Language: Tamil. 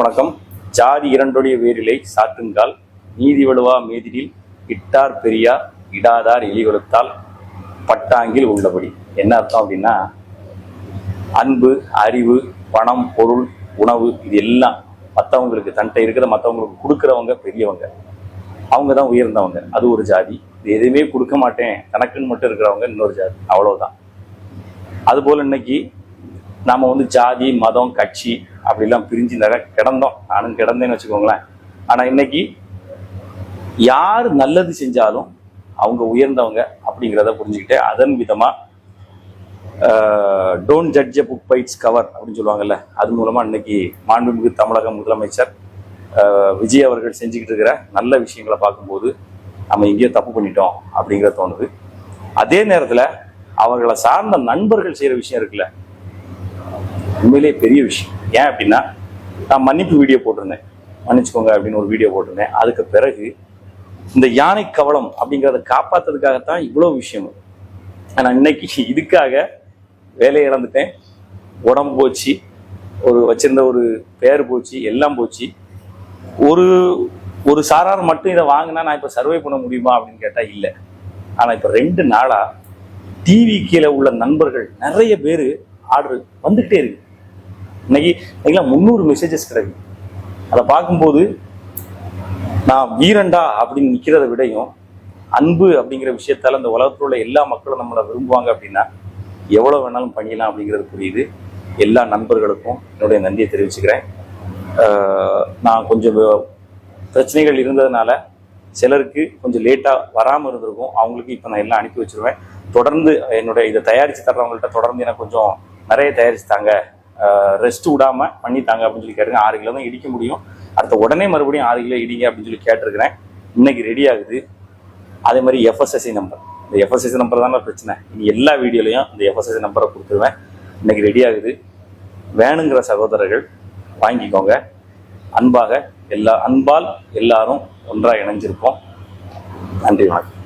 வணக்கம். ஜாதி இரண்டுடைய வேரிலை சாற்றுங்கால் நீதி வலுவா மேதிரில் இட்டார் பெரியார் இடாதார் எலிவெளுத்தால் பட்டாங்கில் உள்ளபடி. என்ன அர்த்தம் அப்படின்னா, அன்பு, அறிவு, பணம், பொருள், உணவு இது எல்லாம் மற்றவங்களுக்கு தன்ட்ட இருக்கிற மற்றவங்களுக்கு கொடுக்குறவங்க பெரியவங்க, அவங்க தான் உயர்ந்தவங்க. அது ஒரு ஜாதி. இது எதுவுமே கொடுக்க மாட்டேன் தனக்குன்னு மட்டும் இருக்கிறவங்க இன்னொரு ஜாதி. அவ்வளவுதான். அதுபோல் இன்னைக்கு நாம் ஜாதி, மதம், கட்சி அப்படிலாம் பிரிஞ்சு கிடந்தோம். நானும் கிடந்தேன்னு வச்சுக்கோங்களேன். ஆனால் இன்னைக்கு யார் நல்லது செஞ்சாலும் அவங்க உயர்ந்தவங்க அப்படிங்கிறத புரிஞ்சுக்கிட்டு அதன் விதமாக don't judge a book by its cover அப்படின்னு சொல்லுவாங்கல்ல, அது மூலமாக இன்னைக்கு மாண்புமிகு தமிழக முதலமைச்சர் விஜய் அவர்கள் செஞ்சுக்கிட்டு இருக்கிற நல்ல விஷயங்களை பார்க்கும்போது நம்ம எங்கேயோ தப்பு பண்ணிட்டோம் அப்படிங்கிற தோணுது. அதே நேரத்தில் அவர்களை சார்ந்த நண்பர்கள் செய்கிற விஷயம் இருக்குல்ல, உண்மையிலே பெரிய விஷயம். ஏன் அப்படின்னா, நான் மன்னிப்பு வீடியோ போட்டிருந்தேன், மன்னிச்சுக்கோங்க அப்படின்னு ஒரு வீடியோ போட்டிருந்தேன். அதுக்கு பிறகு இந்த யானை கவலம் அப்படிங்கிறத காப்பாற்றுறதுக்காகத்தான் இவ்வளோ விஷயம். ஆனால் இன்னைக்கு இதுக்காக வேலையை இழந்துட்டேன், உடம்பு போச்சு, வச்சிருந்த ஒரு பேர் போச்சு, எல்லாம் போச்சு. ஒரு சாரார் மட்டும் இதை வாங்கினா நான் இப்போ சர்வை பண்ண முடியுமா அப்படின்னு கேட்டால் இல்லை. ஆனால் இப்போ 2 நாளாக டிவி கீழே உள்ள நண்பர்கள் நிறைய பேர் ஆர்டர் வந்துக்கிட்டே இருக்கு. இன்னைக்கு 300 மெசேஜஸ் கிடைக்கு. அதை பார்க்கும்போது நான் வீரண்டா அப்படின்னு நிற்கிறத விடையும் அன்பு அப்படிங்கிற விஷயத்தால் அந்த உலகத்தில் உள்ள எல்லா மக்களும் நம்மளை விரும்புவாங்க அப்படின்னா எவ்வளோ வேணாலும் பண்ணிடலாம் அப்படிங்கிறது புரியுது. எல்லா நண்பர்களுக்கும் என்னுடைய நன்றியை தெரிவிச்சுக்கிறேன். நான் கொஞ்சம் பிரச்சனைகள் இருந்ததுனால சிலருக்கு கொஞ்சம் லேட்டாக வராமல் இருந்திருக்கும். அவங்களுக்கு இப்போ நான் எல்லாம் அனுப்பி வச்சிருவேன். தொடர்ந்து இதை தயாரித்து தர்றவங்கள்ட்ட தொடர்ந்து எனக்கு கொஞ்சம் நிறைய தயாரிச்சு தாங்க, ரெஸ்ட் விடாமல் பண்ணித்தாங்க அப்படின்னு சொல்லி கேட்டுருங்க. 6 கிலோ தான் இடிக்க முடியும், அடுத்த உடனே மறுபடியும் 6 கிலோ இடிங்க அப்படின்னு சொல்லி கேட்டிருக்கிறேன். இன்னைக்கு ரெடி ஆகுது. அதே மாதிரி FSSI நம்பர், இந்த FSSI நம்பர் தானே பிரச்சனை. இனி எல்லா வீடியோலையும் இந்த FSSI நம்பரை கொடுத்துருவேன். இன்னைக்கு ரெடி ஆகுது. வேணுங்கிற சகோதரர்கள் வாங்கிக்கோங்க. அன்பால் எல்லாரும் ஒன்றாக இணைஞ்சிருப்போம். நன்றி, வணக்கம்.